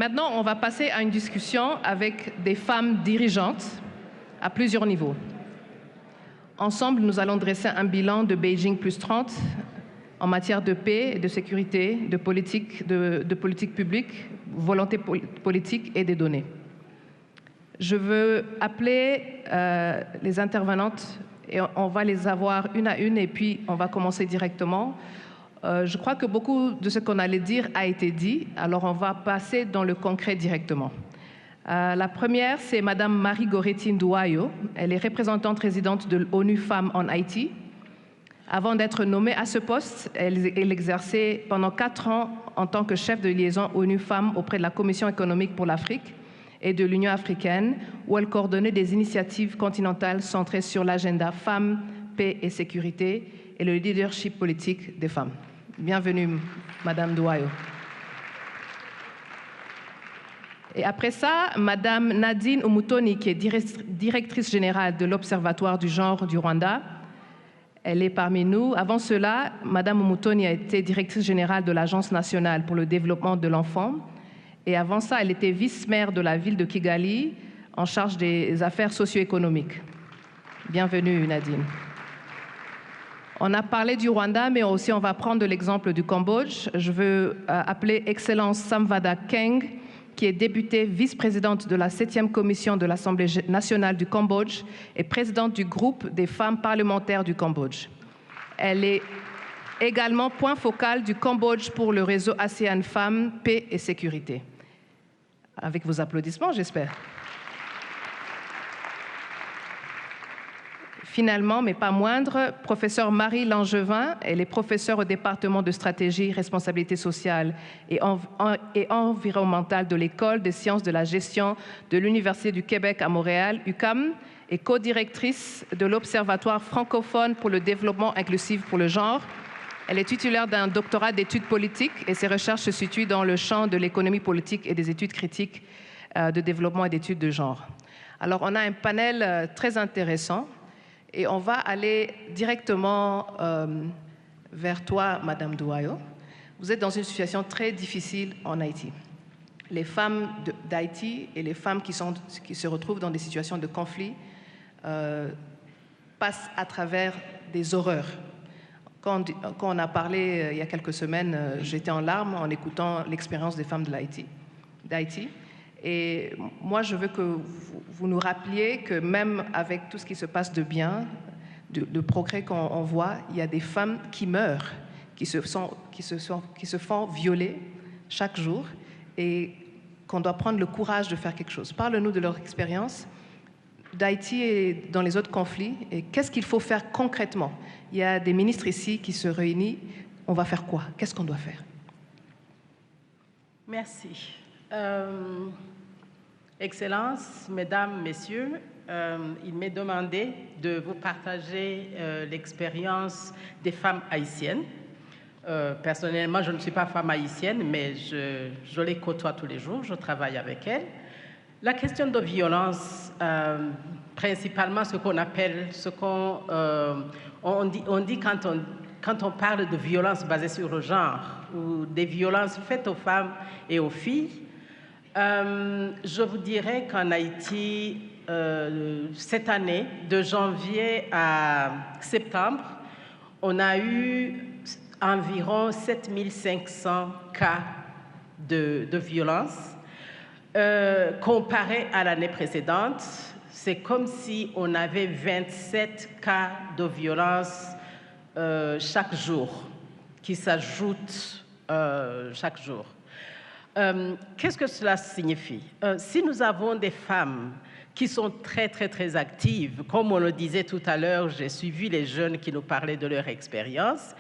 Maintenant, on va passer à une discussion avec des femmes dirigeantes à plusieurs niveaux. Ensemble, nous allons dresser un bilan de Beijing plus 30 en matière de paix et de sécurité, de politique publique, volonté politique et des données. Je veux appeler les intervenantes et on va les avoir une à une et puis on va commencer directement. Je crois que beaucoup de ce qu'on allait dire a été dit, alors on va passer dans le concret directement. La première, c'est Madame Marie Goretti Nduwayo. Elle est représentante résidente de l'ONU Femmes en Haïti. Avant d'être nommée à ce poste, elle exerçait pendant 4 ans en tant que chef de liaison ONU Femmes auprès de la Commission économique pour l'Afrique et de l'Union africaine, où elle coordonnait des initiatives continentales centrées sur l'agenda femmes, paix et sécurité et le leadership politique des femmes. Bienvenue, Madame Nduwayo. Et après ça, Madame Nadine Umutoni, qui est directrice générale de l'Observatoire du genre du Rwanda. Elle est parmi nous. Avant cela, Madame Umutoni a été directrice générale de l'Agence nationale pour le développement de l'enfant. Et avant ça, elle était vice-maire de la ville de Kigali, en charge des affaires socio-économiques. Bienvenue, Nadine. On a parlé du Rwanda, mais aussi on va prendre l'exemple du Cambodge. Je veux appeler Excellence Samvada Keng, qui est députée vice-présidente de la 7e commission de l'Assemblée nationale du Cambodge et présidente du groupe des femmes parlementaires du Cambodge. Elle est également point focal du Cambodge pour le réseau ASEAN Femmes, Paix et Sécurité. Avec vos applaudissements, j'espère. Finalement, mais pas moindre, professeure Marie Langevin, elle est professeure au département de stratégie, responsabilité sociale et environnementale de l'École des sciences de la gestion de l'Université du Québec à Montréal, UQAM, et co-directrice de l'Observatoire francophone pour le développement inclusif pour le genre. Elle est titulaire d'un doctorat d'études politiques et ses recherches se situent dans le champ de l'économie politique et des études critiques de développement et d'études de genre. Alors, on a un panel très intéressant. Et on va aller directement vers toi, Madame Nduwayo. Vous êtes dans une situation très difficile en Haïti. Les femmes d'Haïti et les femmes qui se retrouvent dans des situations de conflit passent à travers des horreurs. Quand on a parlé il y a quelques semaines, j'étais en larmes en écoutant l'expérience des femmes d'Haïti. Et moi, je veux que vous nous rappeliez que même avec tout ce qui se passe de bien, de progrès qu'on voit, il y a des femmes qui meurent, qui se font violer chaque jour et qu'on doit prendre le courage de faire quelque chose. Parle-nous de leur expérience d'Haïti et dans les autres conflits et qu'est-ce qu'il faut faire concrètement. Il y a des ministres ici qui se réunissent. On va faire quoi? Qu'est-ce qu'on doit faire? Merci. Excellences, Mesdames, Messieurs, il m'est demandé de vous partager l'expérience des femmes haïtiennes. Personnellement, je ne suis pas femme haïtienne, mais je les côtoie tous les jours, je travaille avec elles. La question de violence, principalement ce qu'on appelle, on dit quand on parle de violence basée sur le genre ou des violences faites aux femmes et aux filles, je vous dirais qu'en Haïti, cette année, de janvier à septembre, on a eu environ 7500 cas de violence. Comparé à l'année précédente, c'est comme si on avait 27 cas de violence chaque jour, qui s'ajoutent chaque jour. Qu'est-ce que cela signifie? Si nous avons des femmes qui sont très, très, très actives, comme on le disait tout à l'heure, j'ai suivi les jeunes qui nous parlaient de leur expérience,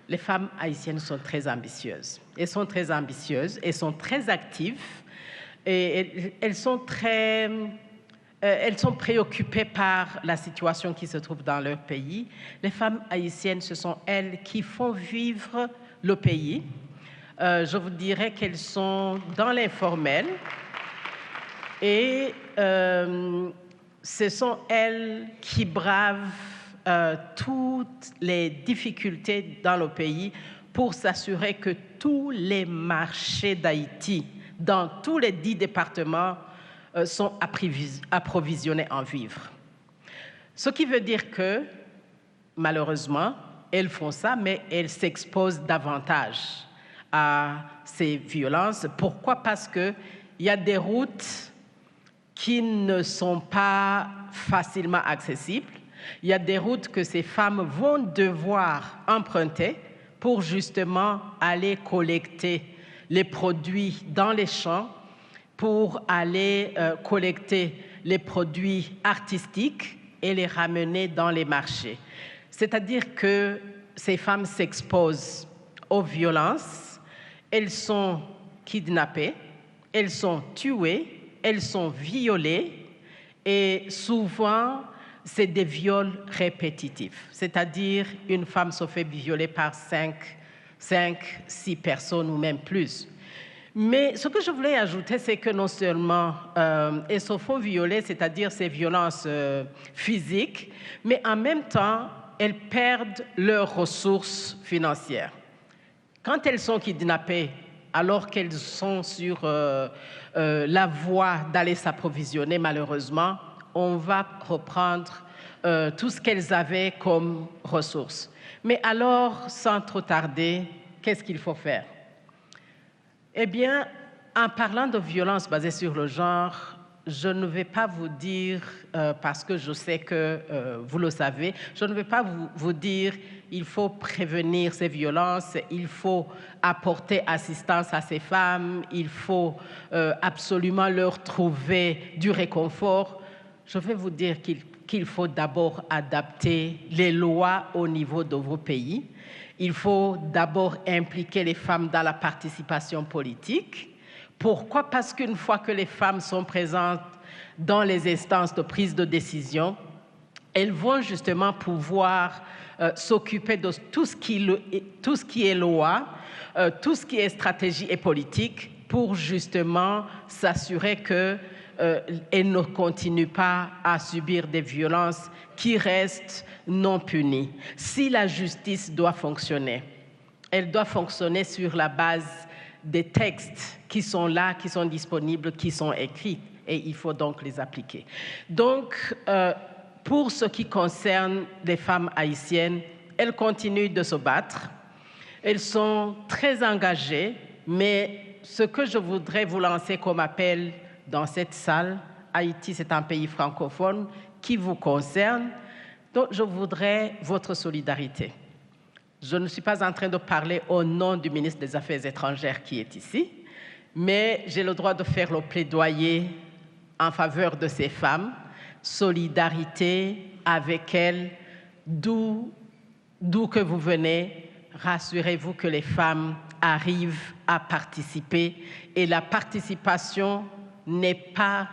les femmes haïtiennes sont très ambitieuses. Elles sont très ambitieuses, elles sont très actives et elles sont préoccupées par la situation qui se trouve dans leur pays. Les femmes haïtiennes, ce sont elles qui font vivre le pays. Je vous dirais qu'elles sont dans l'informel et ce sont elles qui bravent toutes les difficultés dans le pays pour s'assurer que tous les marchés d'Haïti dans tous les 10 départements, sont approvisionnés en vivres. Ce qui veut dire que, malheureusement, elles font ça, mais elles s'exposent davantage à ces violences. Pourquoi? Parce qu'il y a des routes qui ne sont pas facilement accessibles. Il y a des routes que ces femmes vont devoir emprunter pour justement aller collecter les produits dans les champs, pour aller collecter les produits artistiques et les ramener dans les marchés. C'est-à-dire que ces femmes s'exposent aux violences, elles sont kidnappées, elles sont tuées, elles sont violées et souvent, c'est des viols répétitifs. C'est-à-dire une femme se fait violer par 5, 6 personnes ou même plus. Mais ce que je voulais ajouter, c'est que non seulement elles se font violer, c'est-à-dire ces violences physiques, mais en même temps, elles perdent leurs ressources financières. Quand elles sont kidnappées, alors qu'elles sont sur la voie d'aller s'approvisionner, malheureusement, on va reprendre tout ce qu'elles avaient comme ressources. Mais alors, sans trop tarder, qu'est-ce qu'il faut faire? Eh bien, en parlant de violence basée sur le genre, je ne vais pas vous dire, parce que je sais que vous le savez, je ne vais pas vous dire il faut prévenir ces violences, il faut apporter assistance à ces femmes, il faut absolument leur trouver du réconfort. Je vais vous dire qu'il faut d'abord adapter les lois au niveau de vos pays. Il faut d'abord impliquer les femmes dans la participation politique. Pourquoi? Parce qu'une fois que les femmes sont présentes dans les instances de prise de décision, elles vont justement pouvoir s'occuper de tout ce qui est loi, tout ce qui est stratégie et politique pour justement s'assurer qu'elles ne continuent pas à subir des violences qui restent non punies. Si la justice doit fonctionner, elle doit fonctionner sur la base des textes qui sont là, qui sont disponibles, qui sont écrits, et il faut donc les appliquer. Donc, pour ce qui concerne les femmes haïtiennes, elles continuent de se battre. Elles sont très engagées, mais ce que je voudrais vous lancer comme appel dans cette salle, Haïti, c'est un pays francophone qui vous concerne, donc je voudrais votre solidarité. Je ne suis pas en train de parler au nom du ministre des Affaires étrangères qui est ici, mais j'ai le droit de faire le plaidoyer en faveur de ces femmes, solidarité avec elles, d'où que vous venez, rassurez-vous que les femmes arrivent à participer et la participation n'est pas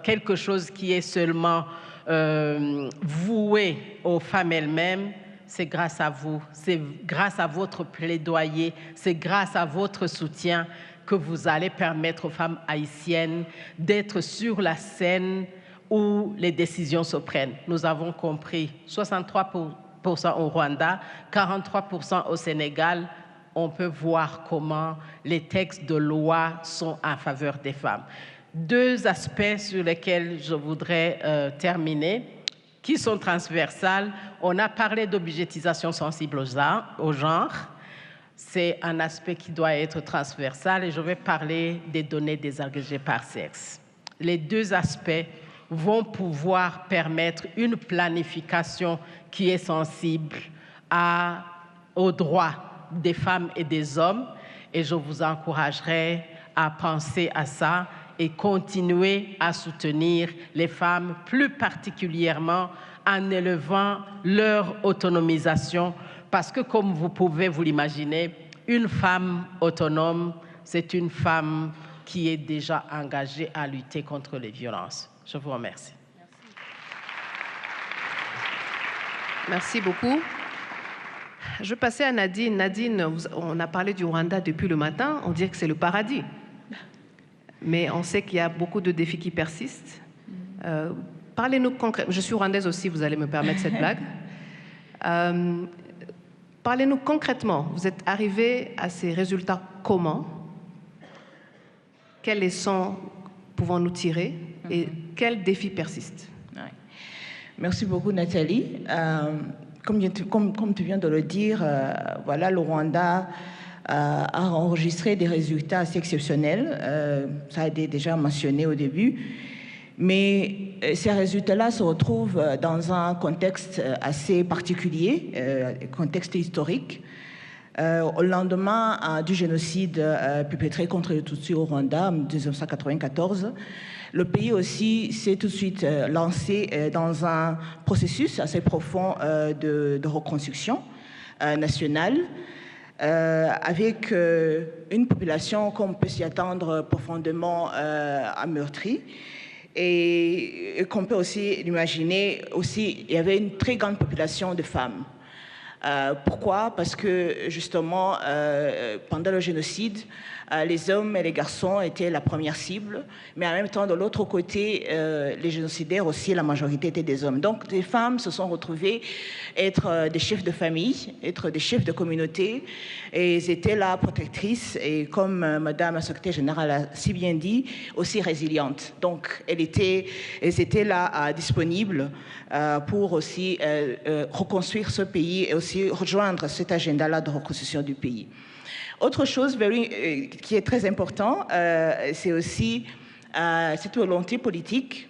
quelque chose qui est seulement voué aux femmes elles-mêmes. C'est grâce à vous, c'est grâce à votre plaidoyer, c'est grâce à votre soutien que vous allez permettre aux femmes haïtiennes d'être sur la scène où les décisions se prennent. Nous avons compris 63% au Rwanda, 43% au Sénégal. On peut voir comment les textes de loi sont en faveur des femmes. Deux aspects sur lesquels je voudrais terminer, qui sont transversales. On a parlé de budgétisation sensible au genre. C'est un aspect qui doit être transversal et je vais parler des données désagrégées par sexe. Les deux aspects vont pouvoir permettre une planification qui est sensible aux droits des femmes et des hommes et je vous encouragerai à penser à ça et continuer à soutenir les femmes, plus particulièrement en élevant leur autonomisation, parce que comme vous pouvez vous l'imaginer, une femme autonome, c'est une femme qui est déjà engagée à lutter contre les violences. Je vous remercie. Merci beaucoup. Je vais passer à Nadine. Nadine, on a parlé du Rwanda depuis le matin, on dirait que c'est le paradis. Mais on sait qu'il y a beaucoup de défis qui persistent. Parlez-nous concrètement. Je suis rwandaise aussi, vous allez me permettre cette blague. Parlez-nous concrètement. Vous êtes arrivé à ces résultats comment? Quelles leçons pouvons-nous tirer et quels défis persistent? Ouais. Merci beaucoup, Nathalie. Comme tu viens de le dire, voilà, le Rwanda a enregistré des résultats assez exceptionnels. Ça a été déjà mentionné au début. Mais ces résultats-là se retrouvent dans un contexte assez particulier, contexte historique. Au lendemain du génocide perpétré contre les Tutsis au Rwanda en 1994, le pays aussi s'est tout de suite lancé dans un processus assez profond de reconstruction nationale, avec une population, comme on peut s'y attendre, profondément ameurtrie. Et qu'on peut aussi imaginer, il y avait une très grande population de femmes. Pourquoi? Parce que justement, pendant le génocide, les hommes et les garçons étaient la première cible, mais en même temps, de l'autre côté, les génocidaires aussi, la majorité étaient des hommes. Donc, les femmes se sont retrouvées être des chefs de famille, être des chefs de communauté, et elles étaient là protectrices, et comme Madame la secrétaire générale a si bien dit, aussi résilientes. Donc, elles étaient là disponibles pour aussi reconstruire ce pays et aussi rejoindre cet agenda-là de reconstruction du pays. Autre chose qui est très important, c'est aussi cette volonté politique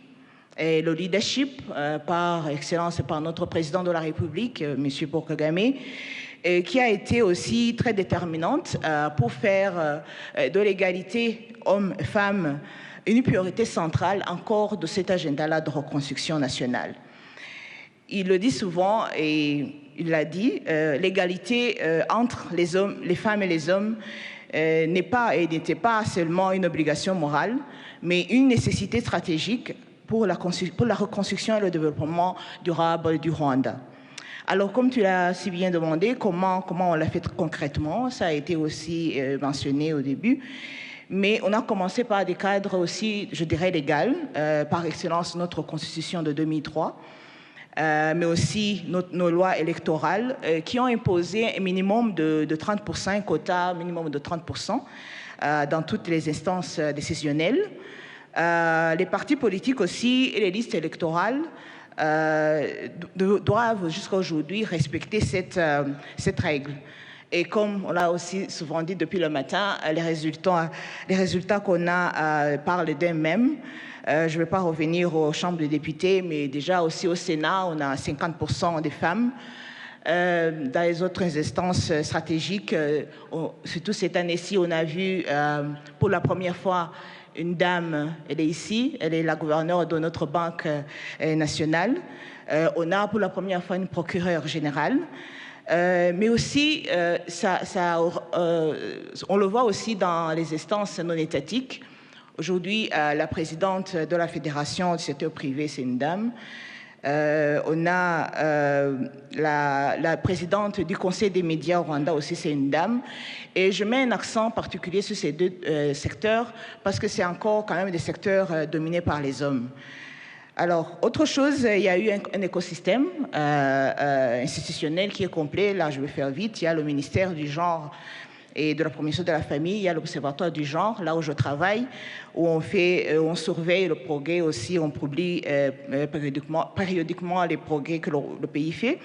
et le leadership par excellence par notre président de la République, M. Paul Kagame, qui a été aussi très déterminante pour faire de l'égalité hommes-femmes une priorité centrale encore de cet agenda-là de reconstruction nationale. Il le dit souvent et il l'a dit, l'égalité entre les femmes et les hommes n'était pas seulement une obligation morale, mais une nécessité stratégique pour la reconstruction et le développement durable du Rwanda. Alors, comme tu l'as si bien demandé, comment on l'a fait concrètement, ça a été aussi mentionné au début. Mais on a commencé par des cadres aussi, je dirais, légaux, par excellence notre constitution de 2003, mais aussi nos lois électorales qui ont imposé un minimum de 30%, un quota minimum de 30% dans toutes les instances décisionnelles. Les partis politiques aussi et les listes électorales doivent jusqu'à aujourd'hui respecter cette règle. Et comme on l'a aussi souvent dit depuis le matin, les résultats qu'on a parlent d'eux-mêmes. Je ne vais pas revenir aux chambres des députés, mais déjà aussi au Sénat, on a 50% des femmes. Dans les autres instances stratégiques, surtout cette année-ci, on a vu pour la première fois une dame, elle est ici, elle est la gouverneure de notre banque nationale. On a pour la première fois une procureure générale. Mais aussi, on le voit aussi dans les instances non étatiques. Aujourd'hui, la présidente de la Fédération du secteur privé, c'est une dame. On a la présidente du Conseil des médias au Rwanda aussi, c'est une dame. Et je mets un accent particulier sur ces deux secteurs parce que c'est encore quand même des secteurs dominés par les hommes. Alors, autre chose, il y a eu un écosystème institutionnel qui est complet. Là, je vais faire vite. Il y a le ministère du genre et de la promotion de la famille. Il y a l'Observatoire du genre, là où je travaille, où on surveille le progrès aussi, on publie périodiquement les progrès que le pays fait.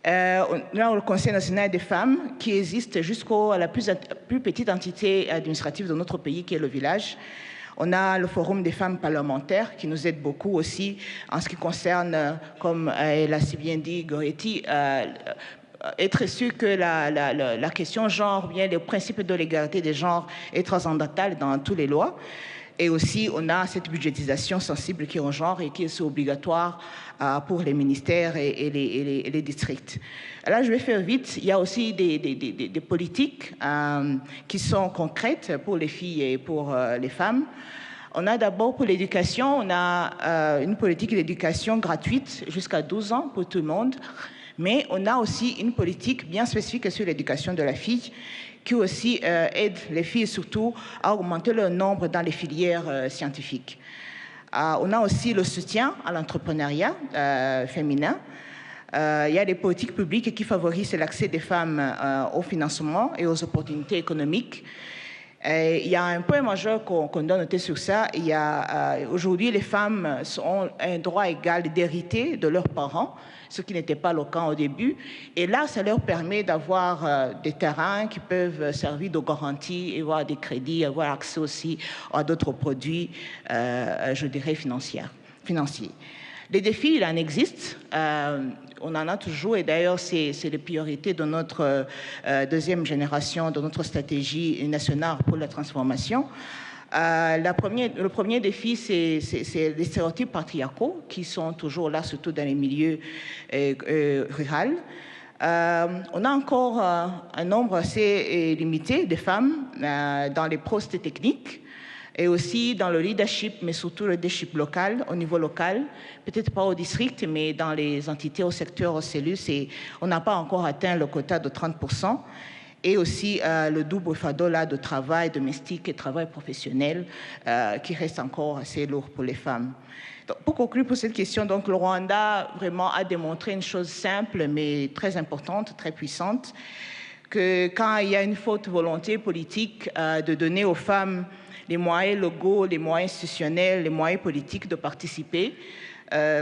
Là, le Conseil national des femmes, qui existe jusqu'à la plus petite entité administrative de notre pays, qui est le village. On a le Forum des femmes parlementaires qui nous aide beaucoup aussi en ce qui concerne, comme elle a si bien dit, Goretti, être sûr que la question genre, bien les principes de l'égalité des genres est transcendantale dans toutes les lois. Et aussi, on a cette budgétisation sensible qui est au genre et qui est obligatoire pour les ministères et les districts. Là, je vais faire vite. Il y a aussi des politiques qui sont concrètes pour les filles et pour les femmes. On a d'abord pour l'éducation, on a une politique d'éducation gratuite jusqu'à 12 ans pour tout le monde. Mais on a aussi une politique bien spécifique sur l'éducation de la fille qui aussi aide les filles surtout à augmenter leur nombre dans les filières scientifiques. On a aussi le soutien à l'entrepreneuriat féminin. Il y a des politiques publiques qui favorisent l'accès des femmes au financement et aux opportunités économiques. Il y a un point majeur qu'on doit noter sur ça. Aujourd'hui, les femmes ont un droit égal d'hériter de leurs parents, ce qui n'était pas le cas au début. Et là, ça leur permet d'avoir des terrains qui peuvent servir de garantie et avoir des crédits, avoir accès aussi à d'autres produits, je dirais, financiers. Les défis, il en existe. On en a toujours, et d'ailleurs, c'est les priorités de notre deuxième génération, de notre stratégie nationale pour la transformation. Le premier défi, c'est les stéréotypes patriarcaux qui sont toujours là, surtout dans les milieux ruraux. On a encore un nombre assez limité de femmes dans les postes techniques et aussi dans le leadership, mais surtout le leadership local, au niveau local, peut-être pas au district, mais dans les entités, au secteur, aux cellules, on n'a pas encore atteint le quota de 30%. Et aussi le double fardeau là, de travail domestique et travail professionnel qui reste encore assez lourd pour les femmes. Donc, pour conclure pour cette question, donc, le Rwanda vraiment a démontré une chose simple mais très importante, très puissante, que quand il y a une forte volonté politique de donner aux femmes les moyens légaux, les moyens institutionnels, les moyens politiques de participer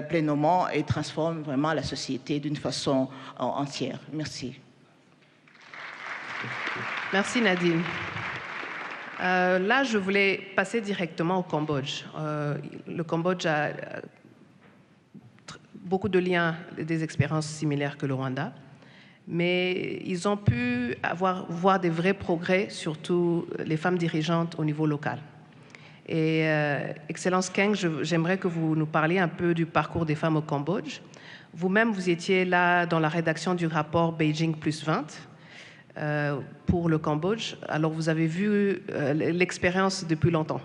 pleinement et transforme vraiment la société d'une façon entière. Merci. Merci Nadine. Là, je voulais passer directement au Cambodge. Le Cambodge a beaucoup de liens, des expériences similaires que le Rwanda, mais ils ont pu voir des vrais progrès, surtout les femmes dirigeantes au niveau local. Et Excellence Keng, j'aimerais que vous nous parliez un peu du parcours des femmes au Cambodge. Vous-même, vous étiez là dans la rédaction du rapport Beijing plus 20. Pour le Cambodge. Alors, vous avez vu l'expérience depuis longtemps.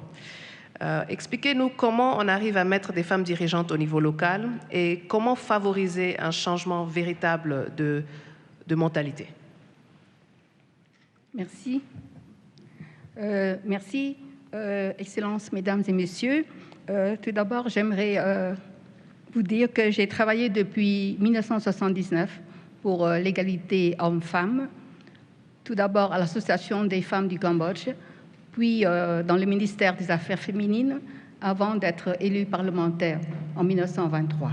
Expliquez-nous comment on arrive à mettre des femmes dirigeantes au niveau local et comment favoriser un changement véritable de mentalité. Merci. Merci, Excellences, Mesdames et Messieurs. Tout d'abord, j'aimerais vous dire que j'ai travaillé depuis 1979 pour l'égalité hommes-femmes. Tout d'abord à l'Association des femmes du Cambodge, puis dans le ministère des Affaires féminines, avant d'être élue parlementaire en 1923.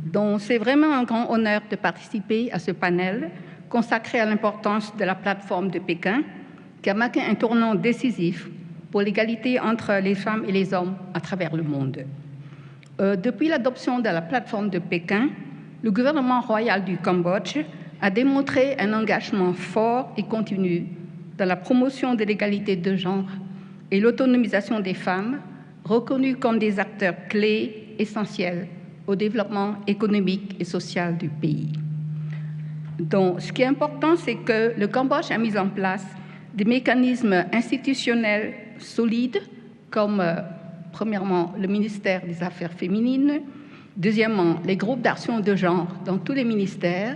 Donc c'est vraiment un grand honneur de participer à ce panel consacré à l'importance de la plateforme de Pékin, qui a marqué un tournant décisif pour l'égalité entre les femmes et les hommes à travers le monde. Depuis l'adoption de la plateforme de Pékin, le gouvernement royal du Cambodge a démontré un engagement fort et continu dans la promotion de l'égalité de genre et l'autonomisation des femmes, reconnues comme des acteurs clés essentiels au développement économique et social du pays. Donc, ce qui est important, c'est que le Cambodge a mis en place des mécanismes institutionnels solides, comme premièrement le ministère des Affaires féminines, deuxièmement les groupes d'action de genre dans tous les ministères,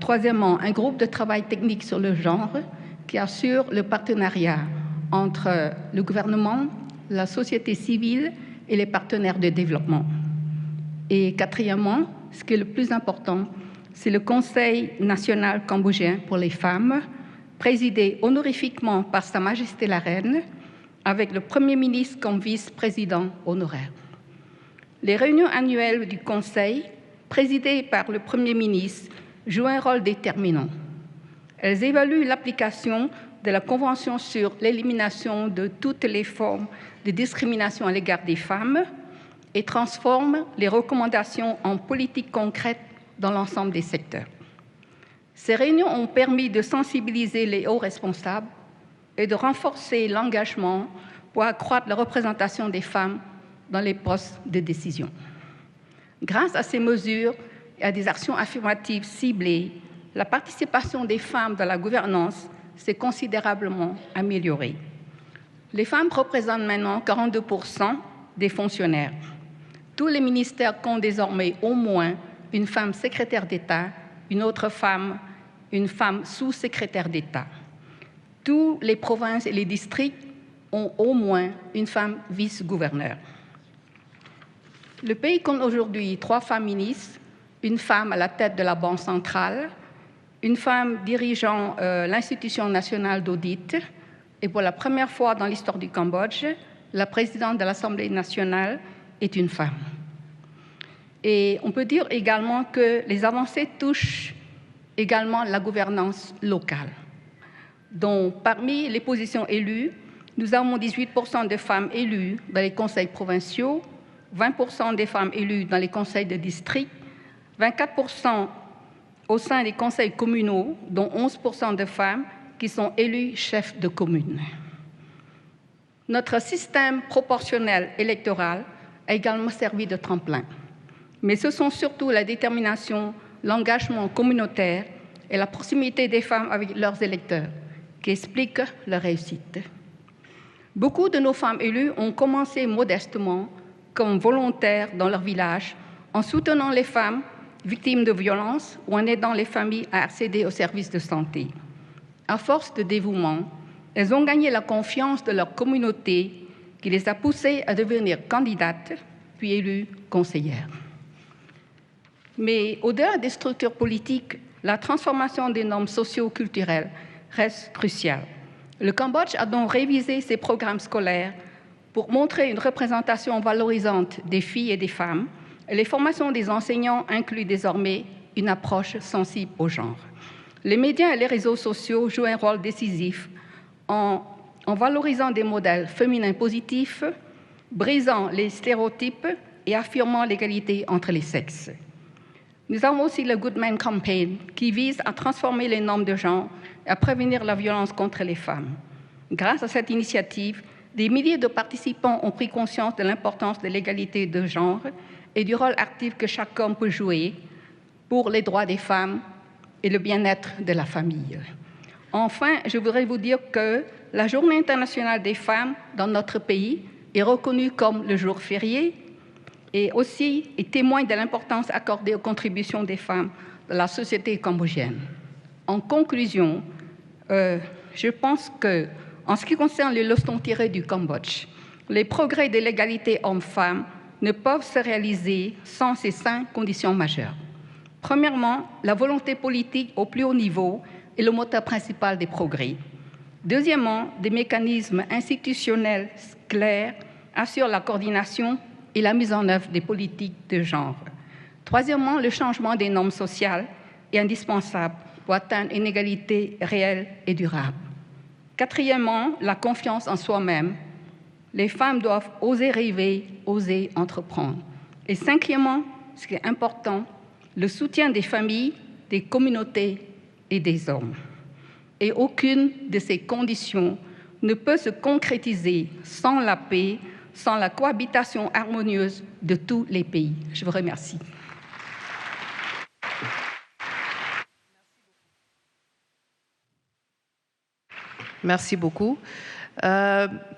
troisièmement, un groupe de travail technique sur le genre qui assure le partenariat entre le gouvernement, la société civile et les partenaires de développement. Et quatrièmement, ce qui est le plus important, c'est le Conseil national cambodgien pour les femmes, présidé honorifiquement par Sa Majesté la Reine, avec le Premier ministre comme vice-président honoraire. Les réunions annuelles du Conseil, présidées par le Premier ministre, jouent un rôle déterminant. Elles évaluent l'application de la Convention sur l'élimination de toutes les formes de discrimination à l'égard des femmes et transforment les recommandations en politiques concrètes dans l'ensemble des secteurs. Ces réunions ont permis de sensibiliser les hauts responsables et de renforcer l'engagement pour accroître la représentation des femmes dans les postes de décision. Grâce à ces mesures et à des actions affirmatives ciblées, la participation des femmes dans la gouvernance s'est considérablement améliorée. Les femmes représentent maintenant 42% des fonctionnaires. Tous les ministères comptent désormais au moins une femme secrétaire d'État, une autre femme, une femme sous-secrétaire d'État. Tous les provinces et les districts ont au moins une femme vice-gouverneur. Le pays compte aujourd'hui 3 femmes ministres, une femme à la tête de la Banque centrale, une femme dirigeant l'Institution nationale d'audit, Et pour la première fois dans l'histoire du Cambodge, la présidente de l'Assemblée nationale est une femme. Et on peut dire également que les avancées touchent également la gouvernance locale. Donc, parmi les positions élues, nous avons 18% de femmes élues dans les conseils provinciaux, 20% des femmes élues dans les conseils de district, 24% au sein des conseils communaux, dont 11% de femmes qui sont élues chefs de commune. Notre système proportionnel électoral a également servi de tremplin. Mais ce sont surtout la détermination, l'engagement communautaire et la proximité des femmes avec leurs électeurs qui expliquent leur réussite. Beaucoup de nos femmes élues ont commencé modestement comme volontaires dans leur village en soutenant les femmes victimes de violences ou en aidant les familles à accéder aux services de santé. À force de dévouement, elles ont gagné la confiance de leur communauté qui les a poussées à devenir candidates, puis élues conseillères. Mais au-delà des structures politiques, la transformation des normes socio-culturelles reste cruciale. Le Cambodge a donc révisé ses programmes scolaires pour montrer une représentation valorisante des filles et des femmes. Et les formations des enseignants incluent désormais une approche sensible au genre. Les médias et les réseaux sociaux jouent un rôle décisif en valorisant des modèles féminins positifs, brisant les stéréotypes et affirmant l'égalité entre les sexes. Nous avons aussi le Good Man Campaign qui vise à transformer les normes de genre et à prévenir la violence contre les femmes. Grâce à cette initiative, des milliers de participants ont pris conscience de l'importance de l'égalité de genre et du rôle actif que chaque homme peut jouer pour les droits des femmes et le bien-être de la famille. Enfin, je voudrais vous dire que la Journée internationale des femmes dans notre pays est reconnue comme le jour férié et aussi témoigne de l'importance accordée aux contributions des femmes de la société cambodgienne. En conclusion, je pense que, en ce qui concerne les leçons tirées du Cambodge, les progrès de l'égalité hommes-femmes ne peuvent se réaliser sans ces 5 conditions majeures. Premièrement, la volonté politique au plus haut niveau est le moteur principal des progrès. Deuxièmement, des mécanismes institutionnels clairs assurent la coordination et la mise en œuvre des politiques de genre. Troisièmement, le changement des normes sociales est indispensable pour atteindre une égalité réelle et durable. Quatrièmement, la confiance en soi-même. Les femmes doivent oser rêver, oser entreprendre. Et cinquièmement, ce qui est important, le soutien des familles, des communautés et des hommes. Et aucune de ces conditions ne peut se concrétiser sans la paix, sans la cohabitation harmonieuse de tous les pays. Je vous remercie. Merci beaucoup.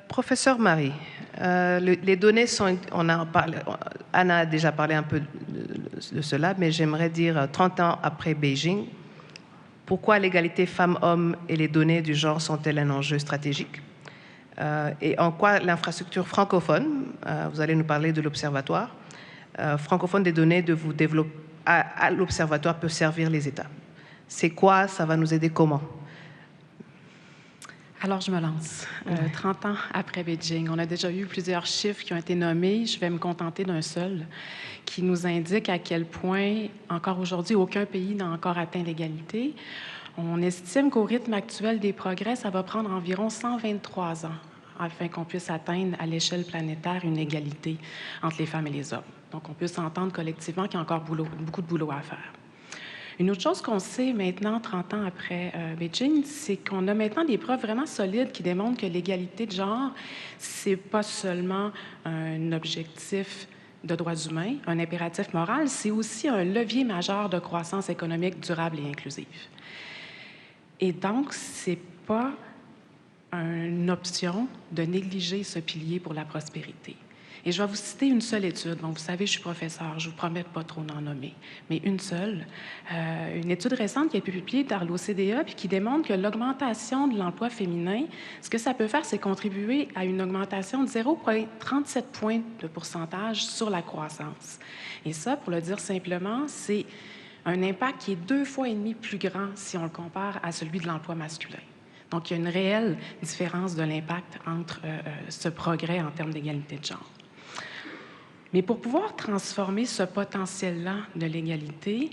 Professeur Marie, les données sont... Anna a déjà parlé un peu de cela, mais j'aimerais dire 30 ans après Beijing, pourquoi l'égalité femmes-hommes et les données du genre sont-elles un enjeu stratégique et en quoi l'infrastructure francophone, vous allez nous parler de l'Observatoire, francophone des données de vous développer à l'Observatoire peut servir les États. C'est quoi? Ça va nous aider comment? Alors, je me lance. 30 ans après Beijing, on a déjà eu plusieurs chiffres qui ont été nommés. Je vais me contenter d'un seul qui nous indique à quel point, encore aujourd'hui, aucun pays n'a encore atteint l'égalité. On estime qu'au rythme actuel des progrès, ça va prendre environ 123 ans afin qu'on puisse atteindre à l'échelle planétaire une égalité entre les femmes et les hommes. Donc, on peut s'entendre collectivement qu'il y a encore beaucoup de boulot à faire. Une autre chose qu'on sait maintenant, 30 ans après Beijing, c'est qu'on a maintenant des preuves vraiment solides qui démontrent que l'égalité de genre, c'est pas seulement un objectif de droits humains, un impératif moral, c'est aussi un levier majeur de croissance économique durable et inclusive. Et donc, c'est pas une option de négliger ce pilier pour la prospérité. Et je vais vous citer une seule étude. Donc, vous savez, je suis professeure, je ne vous promets de pas trop en nommer, mais une seule. Une étude récente qui a été publiée par l'OCDE puis qui démontre que l'augmentation de l'emploi féminin, ce que ça peut faire, c'est contribuer à une augmentation de 0,37 points de pourcentage sur la croissance. Et ça, pour le dire simplement, c'est un impact qui est 2,5 fois plus grand si on le compare à celui de l'emploi masculin. Donc, il y a une réelle différence de l'impact entre ce progrès en termes d'égalité de genre. Mais pour pouvoir transformer ce potentiel-là de l'égalité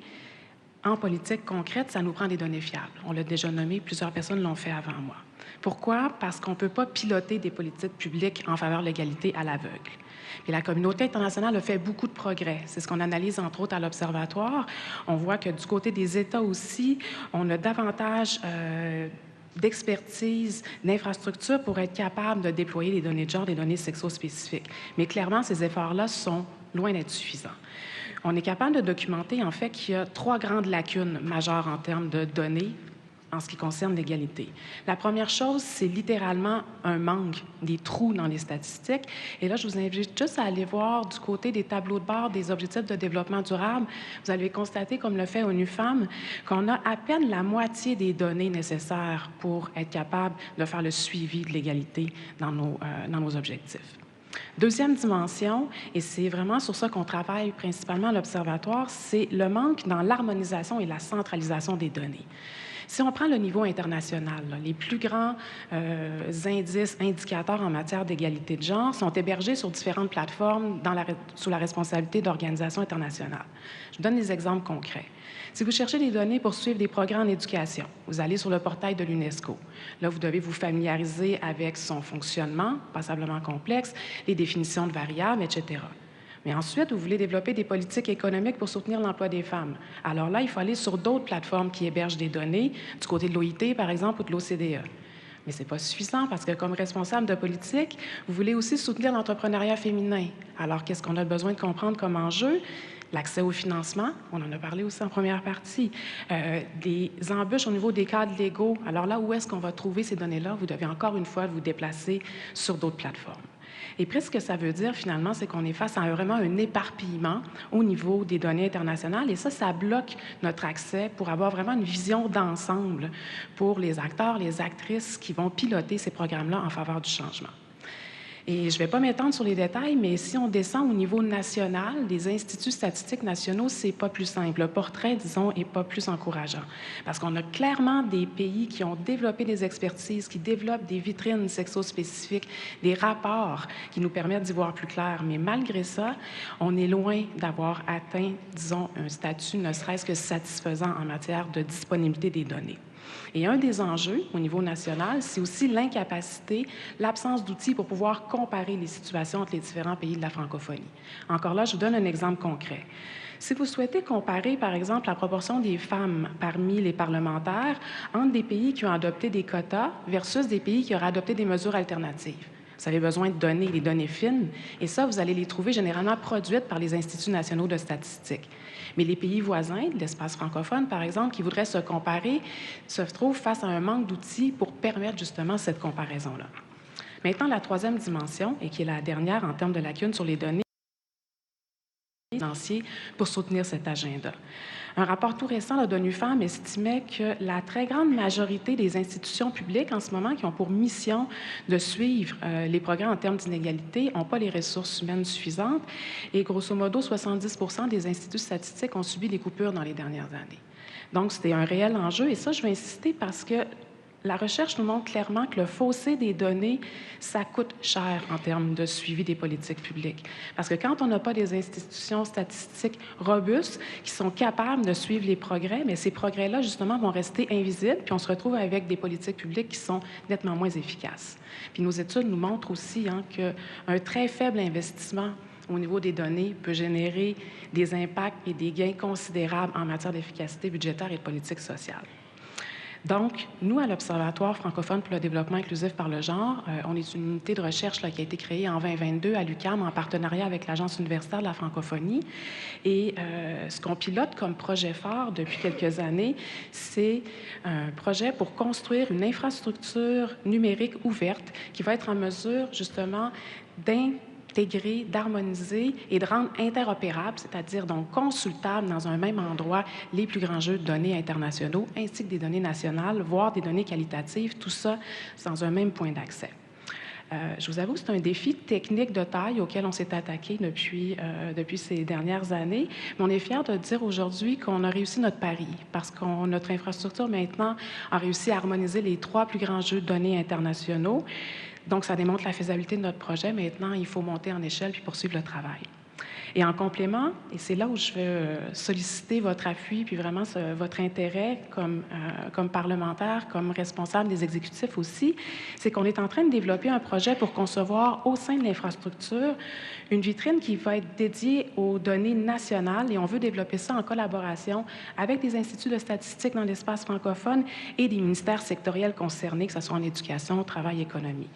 en politique concrète, ça nous prend des données fiables. On l'a déjà nommé, plusieurs personnes l'ont fait avant moi. Pourquoi? Parce qu'on ne peut pas piloter des politiques publiques en faveur de l'égalité à l'aveugle. Et la communauté internationale a fait beaucoup de progrès. C'est ce qu'on analyse, entre autres, à l'Observatoire. On voit que du côté des États aussi, on a davantage d'expertise, d'infrastructures pour être capable de déployer des données de genre, des données sexo-spécifiques. Mais clairement, ces efforts-là sont loin d'être suffisants. On est capable de documenter, en fait, qu'il y a 3 grandes lacunes majeures en termes de données en ce qui concerne l'égalité. La première chose, c'est littéralement un manque, des trous dans les statistiques. Et là, je vous invite juste à aller voir du côté des tableaux de bord des objectifs de développement durable. Vous allez constater, comme le fait ONU Femmes, qu'on a à peine la moitié des données nécessaires pour être capable de faire le suivi de l'égalité dans nos objectifs. Deuxième dimension, et c'est vraiment sur ça qu'on travaille principalement à l'Observatoire, c'est le manque dans l'harmonisation et la centralisation des données. Si on prend le niveau international, là, les plus grands indices, indicateurs en matière d'égalité de genre sont hébergés sur différentes plateformes sous la responsabilité d'organisations internationales. Je vous donne des exemples concrets. Si vous cherchez des données pour suivre des programmes en éducation, vous allez sur le portail de l'UNESCO. Là, vous devez vous familiariser avec son fonctionnement, passablement complexe, les définitions de variables, etc. Mais ensuite, vous voulez développer des politiques économiques pour soutenir l'emploi des femmes. Alors là, il faut aller sur d'autres plateformes qui hébergent des données, du côté de l'OIT, par exemple, ou de l'OCDE. Mais ce n'est pas suffisant parce que, comme responsable de politique, vous voulez aussi soutenir l'entrepreneuriat féminin. Alors, qu'est-ce qu'on a besoin de comprendre comme enjeu? L'accès au financement, on en a parlé aussi en première partie, des embûches au niveau des cadres légaux. Alors là, où est-ce qu'on va trouver ces données-là? Vous devez encore une fois vous déplacer sur d'autres plateformes. Et puis, ce que ça veut dire, finalement, c'est qu'on est face à vraiment un éparpillement au niveau des données internationales. Et ça bloque notre accès pour avoir vraiment une vision d'ensemble pour les acteurs, les actrices qui vont piloter ces programmes-là en faveur du changement. Et je ne vais pas m'étendre sur les détails, mais si on descend au niveau national, des instituts statistiques nationaux, c'est pas plus simple. Le portrait, disons, est pas plus encourageant. Parce qu'on a clairement des pays qui ont développé des expertises, qui développent des vitrines sexo-spécifiques, des rapports qui nous permettent d'y voir plus clair. Mais malgré ça, on est loin d'avoir atteint, disons, un statut ne serait-ce que satisfaisant en matière de disponibilité des données. Et un des enjeux au niveau national, c'est aussi l'incapacité, l'absence d'outils pour pouvoir comparer les situations entre les différents pays de la francophonie. Encore là, je vous donne un exemple concret. Si vous souhaitez comparer, par exemple, la proportion des femmes parmi les parlementaires entre des pays qui ont adopté des quotas versus des pays qui auraient adopté des mesures alternatives, vous avez besoin de données, des données fines, et ça, vous allez les trouver généralement produites par les instituts nationaux de statistiques. Mais les pays voisins de l'espace francophone, par exemple, qui voudraient se comparer, se trouvent face à un manque d'outils pour permettre justement cette comparaison-là. Maintenant, la troisième dimension, et qui est la dernière en termes de lacunes sur les données financiers pour soutenir cet agenda. Un rapport tout récent d'ONU Femmes estimait que la très grande majorité des institutions publiques en ce moment qui ont pour mission de suivre les progrès en termes d'inégalité n'ont pas les ressources humaines suffisantes et grosso modo 70% des instituts statistiques ont subi des coupures dans les dernières années. Donc, c'était un réel enjeu et ça, je vais insister parce que la recherche nous montre clairement que le fossé des données, ça coûte cher en termes de suivi des politiques publiques. Parce que quand on n'a pas des institutions statistiques robustes qui sont capables de suivre les progrès, mais ces progrès-là, justement, vont rester invisibles, puis on se retrouve avec des politiques publiques qui sont nettement moins efficaces. Puis nos études nous montrent aussi qu'un très faible investissement au niveau des données peut générer des impacts et des gains considérables en matière d'efficacité budgétaire et de politique sociale. Donc, nous, à l'Observatoire francophone pour le développement inclusif par le genre, on est une unité de recherche là, qui a été créée en 2022 à l'UQAM en partenariat avec l'Agence universitaire de la francophonie. Et ce qu'on pilote comme projet phare depuis quelques années, c'est un projet pour construire une infrastructure numérique ouverte qui va être en mesure, justement, d'intégrer, d'harmoniser et de rendre interopérable, c'est-à-dire donc consultable dans un même endroit, les plus grands jeux de données internationaux, ainsi que des données nationales, voire des données qualitatives, tout ça dans un même point d'accès. Je vous avoue que c'est un défi technique de taille auquel on s'est attaqué depuis ces dernières années. Mais on est fiers de dire aujourd'hui qu'on a réussi notre pari parce que notre infrastructure maintenant a réussi à harmoniser les 3 plus grands jeux de données internationaux. Donc, ça démontre la faisabilité de notre projet. Maintenant, il faut monter en échelle puis poursuivre le travail. Et en complément, et c'est là où je veux solliciter votre appui, puis vraiment votre intérêt comme parlementaire, comme responsable des exécutifs aussi, c'est qu'on est en train de développer un projet pour concevoir au sein de l'infrastructure une vitrine qui va être dédiée aux données nationales et on veut développer ça en collaboration avec des instituts de statistiques dans l'espace francophone et des ministères sectoriels concernés, que ce soit en éducation, travail, économie.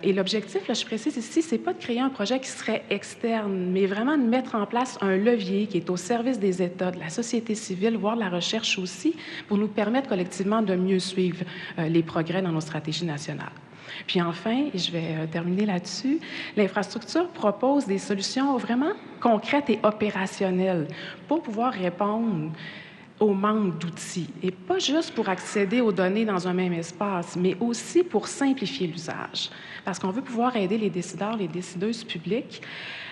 Et l'objectif, là, je précise ici, c'est pas de créer un projet qui serait externe, mais vraiment de mettre en place un levier qui est au service des États, de la société civile, voire de la recherche aussi, pour nous permettre collectivement de mieux suivre les progrès dans nos stratégies nationales. Puis enfin, et je vais terminer là-dessus, l'infrastructure propose des solutions vraiment concrètes et opérationnelles pour pouvoir répondre au manque d'outils, et pas juste pour accéder aux données dans un même espace, mais aussi pour simplifier l'usage. Parce qu'on veut pouvoir aider les décideurs, les décideuses publiques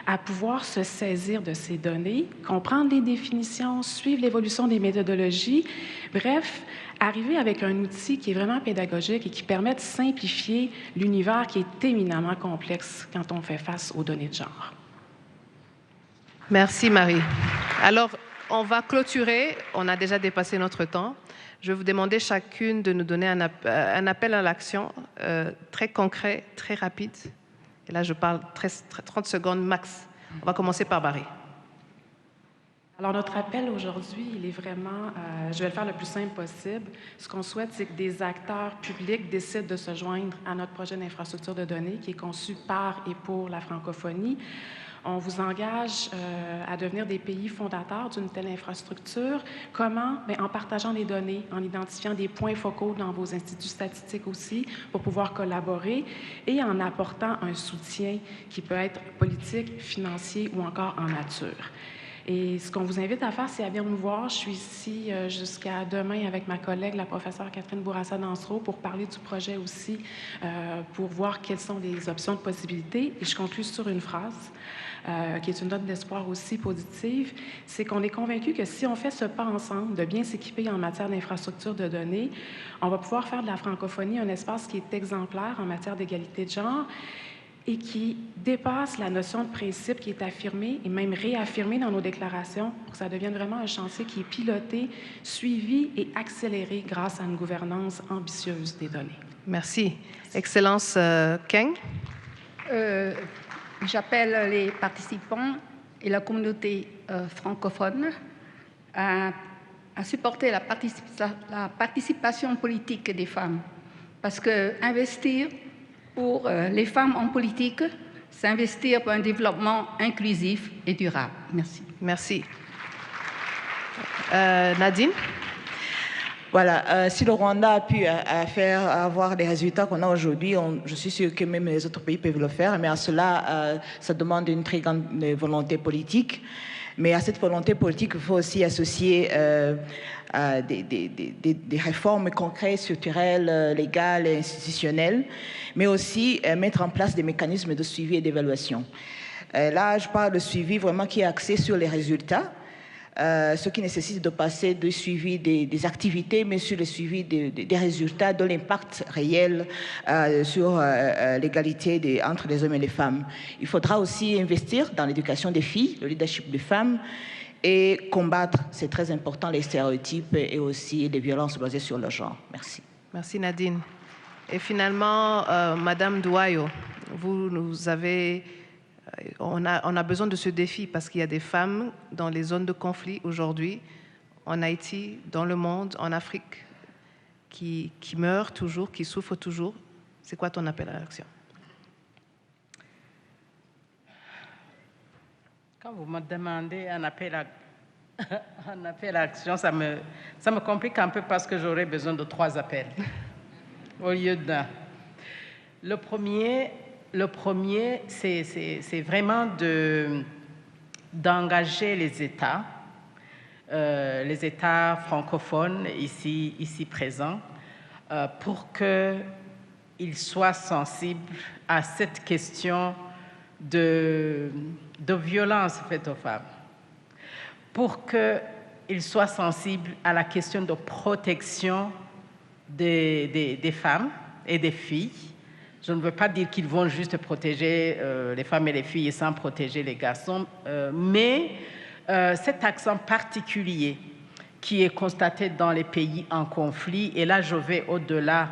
à pouvoir se saisir de ces données, comprendre les définitions, suivre l'évolution des méthodologies, bref, arriver avec un outil qui est vraiment pédagogique et qui permet de simplifier l'univers qui est éminemment complexe quand on fait face aux données de genre. Merci, Marie. Alors, on va clôturer. On a déjà dépassé notre temps. Je vais vous demander chacune de nous donner un appel à l'action très concret, très rapide. Et là, je parle 30 secondes max. On va commencer par Barry. Alors, notre appel aujourd'hui, il est vraiment, je vais le faire le plus simple possible. Ce qu'on souhaite, c'est que des acteurs publics décident de se joindre à notre projet d'infrastructure de données qui est conçu par et pour la francophonie. On vous engage à devenir des pays fondateurs d'une telle infrastructure. Comment? Bien, en partageant des données, en identifiant des points focaux dans vos instituts statistiques aussi pour pouvoir collaborer et en apportant un soutien qui peut être politique, financier ou encore en nature. Et ce qu'on vous invite à faire, c'est à venir nous voir. Je suis ici jusqu'à demain avec ma collègue, la professeure Catherine Bourassa-Dansereau, pour parler du projet aussi, pour voir quelles sont les options de possibilités. Et je conclue sur une phrase qui est une note d'espoir aussi positive, c'est qu'on est convaincu que si on fait ce pas ensemble, de bien s'équiper en matière d'infrastructure de données, on va pouvoir faire de la francophonie un espace qui est exemplaire en matière d'égalité de genre et qui dépasse la notion de principe qui est affirmée et même réaffirmée dans nos déclarations pour que ça devienne vraiment un chantier qui est piloté, suivi et accéléré grâce à une gouvernance ambitieuse des données. Merci. Excellence Keng. J'appelle les participants et la communauté francophone à supporter la participation politique des femmes. Parce qu'investir pour les femmes en politique, c'est investir pour un développement inclusif et durable. Merci. Merci. Nadine? Voilà, si le Rwanda a pu avoir les résultats qu'on a aujourd'hui, je suis sûre que même les autres pays peuvent le faire, mais à cela, ça demande une très grande volonté politique. Mais à cette volonté politique, il faut aussi associer des réformes concrètes, structurelles, légales et institutionnelles, mais aussi mettre en place des mécanismes de suivi et d'évaluation. Là, je parle de suivi vraiment qui est axé sur les résultats, ce qui nécessite de passer du suivi des activités, mais sur le suivi des résultats, de l'impact réel sur l'égalité entre les hommes et les femmes. Il faudra aussi investir dans l'éducation des filles, le leadership des femmes, et combattre, c'est très important, les stéréotypes et aussi les violences basées sur le genre. Merci. Merci Nadine. Et finalement, Madame Douayo, vous nous avez... On a besoin de ce défi parce qu'il y a des femmes dans les zones de conflit aujourd'hui, en Haïti, dans le monde, en Afrique, qui meurent toujours, qui souffrent toujours. C'est quoi ton appel à l'action? Quand vous me demandez un appel à action, ça me complique un peu parce que j'aurais besoin de 3 appels au lieu d'un. Le premier, c'est vraiment d'engager les États francophones ici présents, pour qu'ils il soit sensible à cette question de violence faite aux femmes, pour qu'il soit sensible à la question de protection des femmes et des filles. Je ne veux pas dire qu'ils vont juste protéger les femmes et les filles sans protéger les garçons, mais cet accent particulier qui est constaté dans les pays en conflit, et là je vais au-delà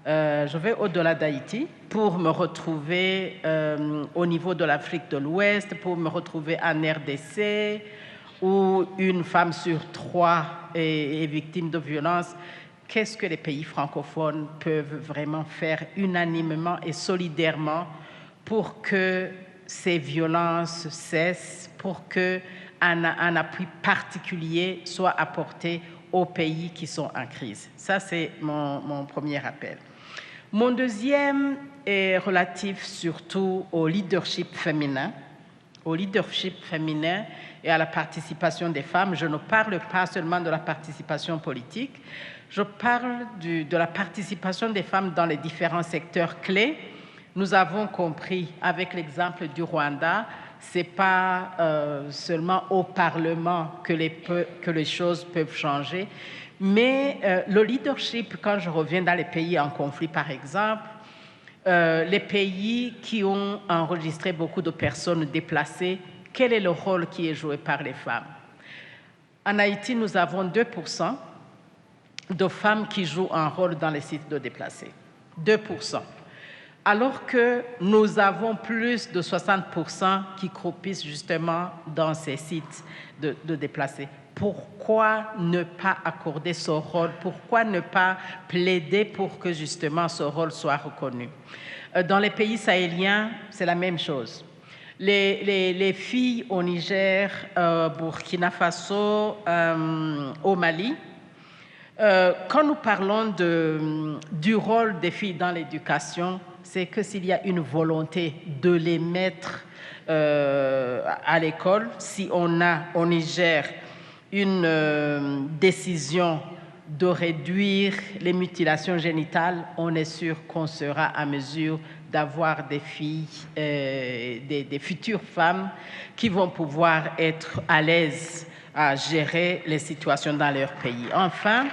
d'Haïti pour me retrouver au niveau de l'Afrique de l'Ouest, pour me retrouver en RDC, où une femme sur 3 est victime de violences. Qu'est-ce que les pays francophones peuvent vraiment faire unanimement et solidairement pour que ces violences cessent, pour qu'un appui particulier soit apporté aux pays qui sont en crise? Ça, c'est mon premier appel. Mon deuxième est relatif surtout au leadership féminin. Au leadership féminin et à la participation des femmes. Je ne parle pas seulement de la participation politique, je parle de la participation des femmes dans les différents secteurs clés. Nous avons compris, avec l'exemple du Rwanda, ce n'est pas seulement au Parlement que les choses peuvent changer, mais le leadership, quand je reviens dans les pays en conflit, par exemple, les pays qui ont enregistré beaucoup de personnes déplacées, quel est le rôle qui est joué par les femmes? En Haïti, nous avons 2% de femmes qui jouent un rôle dans les sites de déplacés. 2%. Alors que nous avons plus de 60% qui croupissent justement dans ces sites de déplacés. Pourquoi ne pas accorder ce rôle? Pourquoi ne pas plaider pour que justement ce rôle soit reconnu? Dans les pays sahéliens, c'est la même chose. Les filles au Niger, Burkina Faso, au Mali, quand nous parlons du rôle des filles dans l'éducation, c'est que s'il y a une volonté de les mettre à l'école, si on a au Niger une décision de réduire les mutilations génitales, on est sûr qu'on sera à mesure d'avoir des filles, des futures femmes qui vont pouvoir être à l'aise à gérer les situations dans leur pays. Enfin,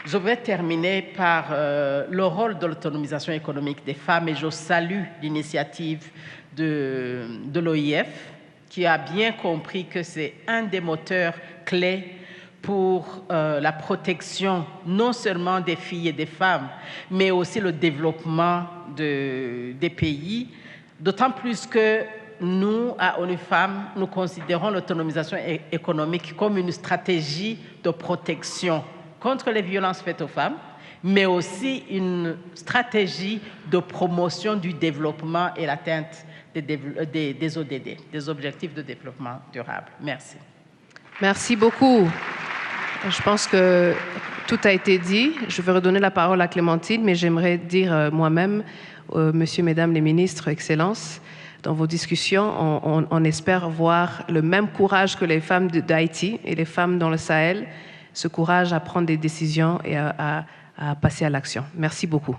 je vais terminer par le rôle de l'autonomisation économique des femmes et je salue l'initiative de l'OIF qui a bien compris que c'est un des moteurs clés pour la protection non seulement des filles et des femmes, mais aussi le développement des pays, d'autant plus que nous, à ONU Femmes, nous considérons l'autonomisation économique comme une stratégie de protection contre les violences faites aux femmes, mais aussi une stratégie de promotion du développement et l'atteinte des ODD, des objectifs de développement durable. Merci. Merci beaucoup. Je pense que tout a été dit. Je vais redonner la parole à Clémentine, mais j'aimerais dire moi-même, Monsieur, Mesdames les ministres, Excellences, dans vos discussions, on espère voir le même courage que les femmes d'Haïti et les femmes dans le Sahel, ce courage à prendre des décisions et à passer à l'action. Merci beaucoup.